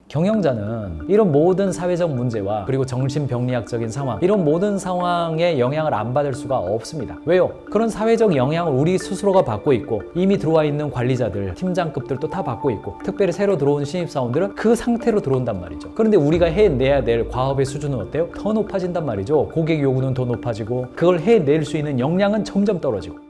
경영자는 이런 모든 사회적 문제와 그리고 정신병리학적인 상황, 이런 모든 상황에 영향을 안 받을 수가 없습니다. 왜요? 그런 사회적 영향을 우리 스스로가 받고 있고, 이미 들어와 있는 관리자들, 팀장급들도 다 받고 있고, 특별히 새로 들어온 신입사원들은 그 상태로 들어온단 말이죠. 그런데 우리가 해내야 될 과업의 수준은 어때요? 더 높아진단 말이죠. 고객 요구는 더 높아지고, 그걸 해낼 수 있는 역량은 점점 떨어지고.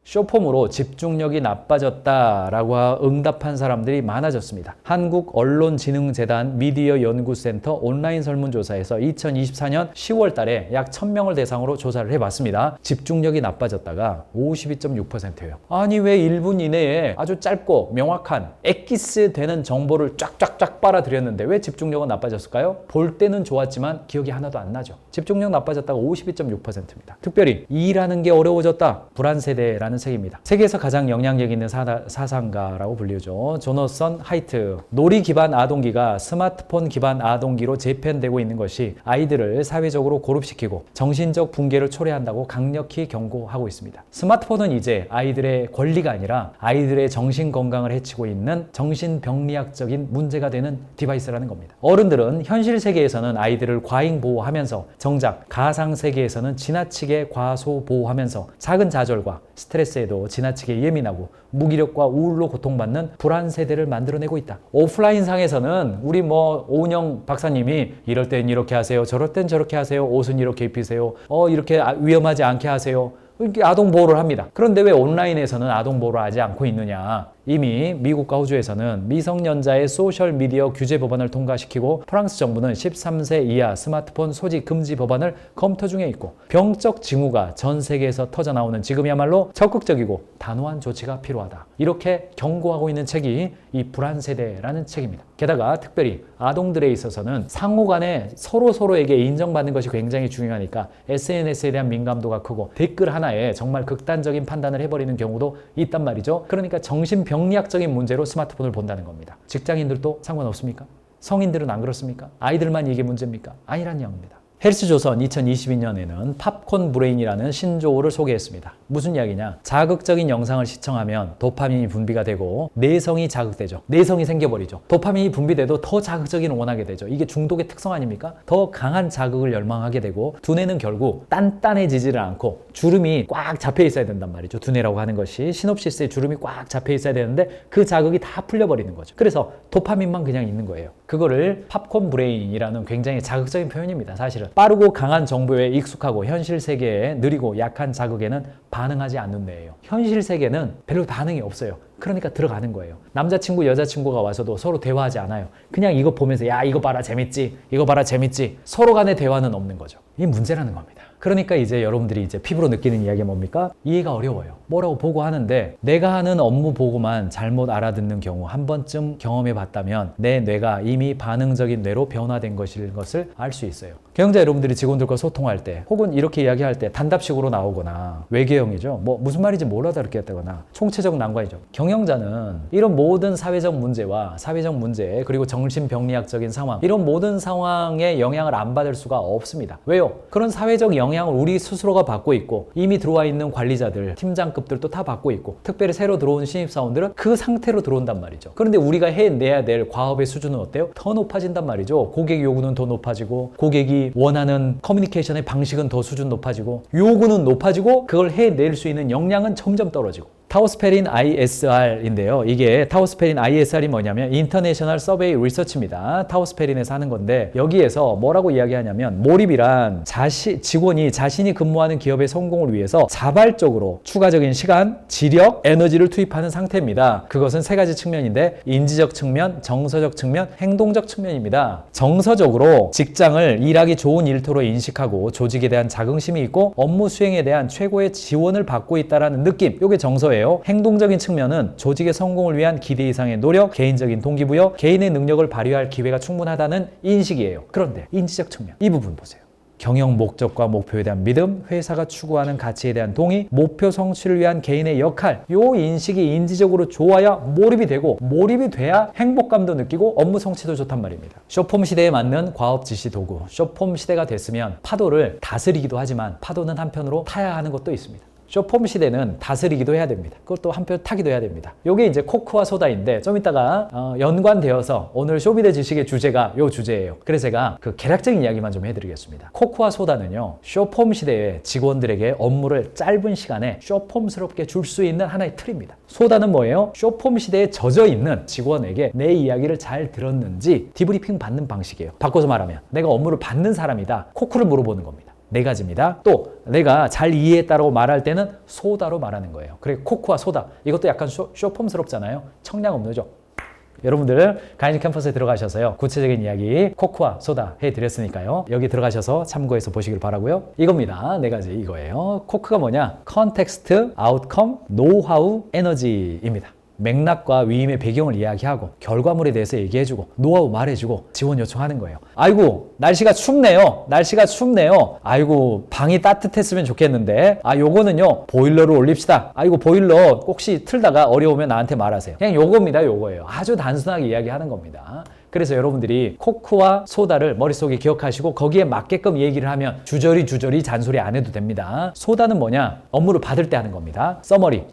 쇼폼으로 집중력이 나빠졌다라고 응답한 사람들이 많아졌습니다. 한국언론진흥재단 미디어연구센터 온라인 설문조사에서 2024년 10월 달에 약 1000명을 대상으로 조사를 해봤습니다. 집중력이 나빠졌다가 52.6%예요. 아니 왜 1분 이내에 아주 짧고 명확한 엑기스 되는 정보를 쫙쫙쫙 빨아들였는데 왜 집중력은 나빠졌을까요? 볼 때는 좋았지만 기억이 하나도 안 나죠. 집중력 나빠졌다가 52.6%입니다. 특별히 일하는 게 어려워졌다. 불안세대라는 책입니다. 세계에서 가장 영향력 있는 사상가라고 불리죠. 조너선 하이트. 놀이 기반 아동기가 스마트폰 기반 아동기로 재편되고 있는 것이 아이들을 사회적으로 고립시키고 정신적 붕괴를 초래한다고 강력히 경고하고 있습니다. 스마트폰은 이제 아이들의 권리가 아니라 아이들의 정신 건강을 해치고 있는 정신병리학적인 문제가 되는 디바이스라는 겁니다. 어른들은 현실 세계에서는 아이들을 과잉 보호하면서 정작 가상 세계에서는 지나치게 과소 보호하면서 작은 좌절과 스트레스에도 지나치게 예민하고 무기력과 우울로 고통받는 불안 세대를 만들어내고 있다. 오프라인 상에서는 우리 오은영 박사님이 이럴 땐 이렇게 하세요. 저럴 땐 저렇게 하세요. 옷은 이렇게 입히세요. 이렇게 위험하지 않게 하세요. 이렇게 아동 보호를 합니다. 그런데 왜 온라인에서는 아동 보호를 하지 않고 있느냐? 이미 미국과 호주에서는 미성년자의 소셜미디어 규제 법안을 통과시키고 프랑스 정부는 13세 이하 스마트폰 소지 금지 법안을 검토 중에 있고 병적 징후가 전 세계에서 터져나오는 지금이야말로 적극적이고 단호한 조치가 필요하다. 이렇게 경고하고 있는 책이 이 불안세대라는 책입니다. 게다가 특별히 아동들에 있어서는 상호 간에 서로에게 인정받는 것이 굉장히 중요하니까 SNS에 대한 민감도가 크고 댓글 하나에 정말 극단적인 판단을 해버리는 경우도 있단 말이죠. 그러니까 정신병리학적인 문제로 스마트폰을 본다는 겁니다. 직장인들도 상관없습니까? 성인들은 안 그렇습니까? 아이들만 이게 문제입니까? 아니란 얘기입니다. 헬스조선 2022년에는 팝콘 브레인이라는 신조어를 소개했습니다. 무슨 이야기냐? 자극적인 영상을 시청하면 도파민이 분비가 되고 내성이 자극되죠. 내성이 생겨버리죠. 도파민이 분비돼도 더 자극적인 원하게 되죠. 이게 중독의 특성 아닙니까? 더 강한 자극을 열망하게 되고 두뇌는 결국 단단해지지를 않고 주름이 꽉 잡혀 있어야 된단 말이죠. 두뇌라고 하는 것이 시놉시스에 주름이 꽉 잡혀 있어야 되는데 그 자극이 다 풀려버리는 거죠. 그래서 도파민만 그냥 있는 거예요. 그거를 팝콘 브레인이라는 굉장히 자극적인 표현입니다. 사실은 빠르고 강한 정보에 익숙하고 현실 세계에 느리고 약한 자극에는 반응하지 않는 뇌예요. 현실 세계는 별로 반응이 없어요. 그러니까 들어가는 거예요. 남자친구 여자친구가 와서도 서로 대화하지 않아요. 그냥 이거 보면서 야 이거 봐라 재밌지, 이거 봐라 재밌지, 서로 간의 대화는 없는 거죠. 이게 문제라는 겁니다. 그러니까 이제 여러분들이 이제 피부로 느끼는 이야기가 뭡니까? 이해가 어려워요. 뭐라고 보고하는데 내가 하는 업무 보고만 잘못 알아듣는 경우 한 번쯤 경험해 봤다면 내 뇌가 이미 반응적인 뇌로 변화된 것을 알 수 있어요. 경영자 여러분들이 직원들과 소통할 때 혹은 이렇게 이야기할 때 단답식으로 나오거나 외계형이죠. 무슨 말인지 못 알아듣겠다거나 총체적 난관이죠. 경영자는 이런 모든 사회적 문제와 사회적 문제 그리고 정신병리학적인 상황, 이런 모든 상황에 영향을 안 받을 수가 없습니다. 왜요? 그런 사회적 영향을 우리 스스로가 받고 있고 이미 들어와 있는 관리자들, 팀장급들도 다 받고 있고 특별히 새로 들어온 신입사원들은 그 상태로 들어온단 말이죠. 그런데 우리가 해내야 될 과업의 수준은 어때요? 더 높아진단 말이죠. 고객 요구는 더 높아지고 고객이 원하는 커뮤니케이션의 방식은 더 수준 높아지고 요구는 높아지고 그걸 해낼 수 있는 역량은 점점 떨어지고. 타우스페린 ISR인데요. 이게 타우스페린 ISR이 뭐냐면 인터내셔널 서베이 리서치입니다. 타우스페린에서 하는 건데 여기에서 뭐라고 이야기하냐면 몰입이란 직원이 자신이 근무하는 기업의 성공을 위해서 자발적으로 추가적인 시간, 지력, 에너지를 투입하는 상태입니다. 그것은 세 가지 측면인데 인지적 측면, 정서적 측면, 행동적 측면입니다. 정서적으로 직장을 일하기 좋은 일터로 인식하고 조직에 대한 자긍심이 있고 업무 수행에 대한 최고의 지원을 받고 있다는 느낌, 이게 정서예요. 행동적인 측면은 조직의 성공을 위한 기대 이상의 노력, 개인적인 동기부여, 개인의 능력을 발휘할 기회가 충분하다는 인식이에요. 그런데 인지적 측면, 이 부분 보세요. 경영 목적과 목표에 대한 믿음, 회사가 추구하는 가치에 대한 동의, 목표 성취를 위한 개인의 역할, 요 인식이 인지적으로 좋아야 몰입이 되고 몰입이 돼야 행복감도 느끼고 업무 성취도 좋단 말입니다. 숏폼 시대에 맞는 과업 지시 도구, 숏폼 시대가 됐으면 파도를 다스리기도 하지만 파도는 한편으로 타야 하는 것도 있습니다. 쇼폼 시대는 다스리기도 해야 됩니다. 그것도 한편 타기도 해야 됩니다. 요게 이제 코크와 소다인데 좀 이따가 연관되어서 오늘 쇼미더 지식의 주제가 요 주제예요. 그래서 제가 그 개략적인 이야기만 좀 해드리겠습니다. 코크와 소다는요, 쇼폼 시대의 직원들에게 업무를 짧은 시간에 쇼폼스럽게 줄 수 있는 하나의 틀입니다. 소다는 뭐예요? 쇼폼 시대에 젖어 있는 직원에게 내 이야기를 잘 들었는지 디브리핑 받는 방식이에요. 바꿔서 말하면 내가 업무를 받는 사람이다. 코크를 물어보는 겁니다. 네 가지입니다. 또 내가 잘 이해했다고 말할 때는 소다로 말하는 거예요. 그래 코크와 소다 이것도 약간 쇼폼스럽잖아요. 청량음료죠. 여러분들 가이즈 캠퍼스에 들어가셔서요, 구체적인 이야기 코크와 소다 해드렸으니까요, 여기 들어가셔서 참고해서 보시길 바라고요. 이겁니다. 네 가지 이거예요. 코크가 뭐냐? 컨텍스트, 아웃컴, 노하우, 에너지입니다. 맥락과 위임의 배경을 이야기하고 결과물에 대해서 얘기해주고 노하우 말해주고 지원 요청하는 거예요. 아이고 날씨가 춥네요. 날씨가 춥네요. 아이고 방이 따뜻했으면 좋겠는데 요거는요 보일러를 올립시다. 아이고 보일러 혹시 틀다가 어려우면 나한테 말하세요. 그냥 요겁니다. 요거예요. 아주 단순하게 이야기하는 겁니다. 그래서 여러분들이 코크와 소다를 머릿속에 기억하시고 거기에 맞게끔 얘기를 하면 주저리 잔소리 안 해도 됩니다. 소다는 뭐냐? 업무를 받을 때 하는 겁니다. 서머리.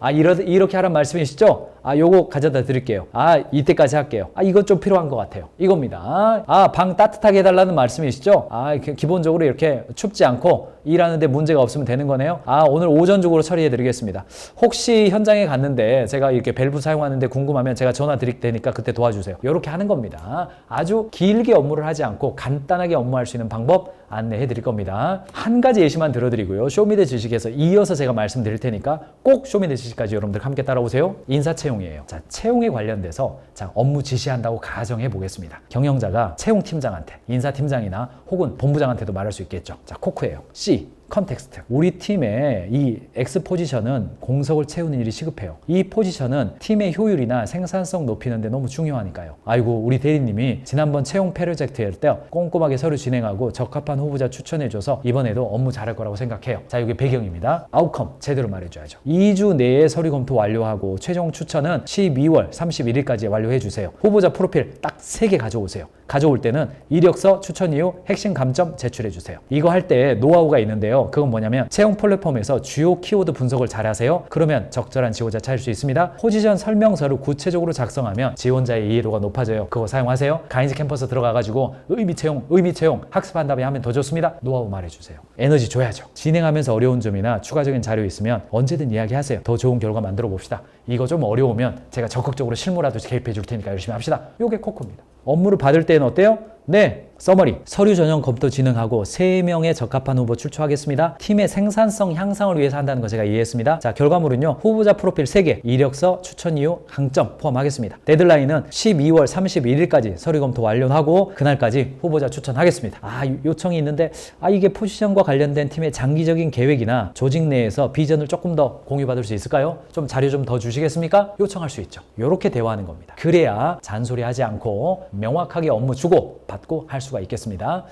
이렇게 하란 말씀이시죠? 요거 가져다 드릴게요. 이때까지 할게요. 이것 좀 필요한 것 같아요. 이겁니다. 방 따뜻하게 해달라는 말씀이시죠? 기본적으로 이렇게 춥지 않고 일하는데 문제가 없으면 되는 거네요. 오늘 오전중으로 처리해 드리겠습니다. 혹시 현장에 갔는데 제가 이렇게 밸브 사용하는데 궁금하면 제가 전화 드릴 테니까 그때 도와주세요. 이렇게 하는 겁니다. 아주 길게 업무를 하지 않고 간단하게 업무할 수 있는 방법 안내해 드릴 겁니다. 한 가지 예시만 들어드리고요. 쇼미더 지식에서 이어서 제가 말씀드릴 테니까 꼭 쇼미더 지식까지 여러분들 함께 따라오세요. 인사 채용이에요. 자, 채용에 관련돼서 업무 지시한다고 가정해 보겠습니다. 경영자가 채용팀장한테, 인사팀장이나 혹은 본부장한테도 말할 수 있겠죠. 자, 코크예요. C. 컨텍스트. 우리 팀의 이 X 포지션은 공석을 채우는 일이 시급해요. 이 포지션은 팀의 효율이나 생산성 높이는 데 너무 중요하니까요. 아이고 우리 대리님이 지난번 채용 프로젝트 할 때 꼼꼼하게 서류 진행하고 적합한 후보자 추천해줘서 이번에도 업무 잘할 거라고 생각해요. 자, 이게 배경입니다. 아웃컴 제대로 말해줘야죠. 2주 내에 서류 검토 완료하고 최종 추천은 12월 31일까지 완료해주세요. 후보자 프로필 딱 3개 가져오세요. 가져올 때는 이력서, 추천 이유, 핵심 감점 제출해주세요. 이거 할 때 노하우가 있는데요. 그건 뭐냐면 채용 플랫폼에서 주요 키워드 분석을 잘 하세요. 그러면 적절한 지원자 찾을 수 있습니다. 포지션 설명서를 구체적으로 작성하면 지원자의 이해도가 높아져요. 그거 사용하세요. 가인즈 캠퍼스 들어가가지고 의미 채용 학습한 다음에 하면 더 좋습니다. 노하우 말해주세요. 에너지 줘야죠. 진행하면서 어려운 점이나 추가적인 자료 있으면 언제든 이야기하세요. 더 좋은 결과 만들어 봅시다. 이거 좀 어려우면 제가 적극적으로 실무라도 개입해 줄 테니까 열심히 합시다. 요게 코크입니다. 업무를 받을 때는 어때요? 네. 서머리. 서류 전형 검토 진행하고 3명의 적합한 후보 출처하겠습니다. 팀의 생산성 향상을 위해서 한다는 거 제가 이해했습니다. 자, 결과물은요. 후보자 프로필 3개, 이력서, 추천 이유, 강점 포함하겠습니다. 데드라인은 12월 31일까지 서류 검토 완료하고 그날까지 후보자 추천하겠습니다. 요청이 있는데 이게 포지션과 관련된 팀의 장기적인 계획이나 조직 내에서 비전을 조금 더 공유받을 수 있을까요? 좀 자료 좀 더 주시겠습니까? 요청할 수 있죠. 이렇게 대화하는 겁니다. 그래야 잔소리하지 않고 명확하게 업무 주고 받고 할 수가 있겠습니다.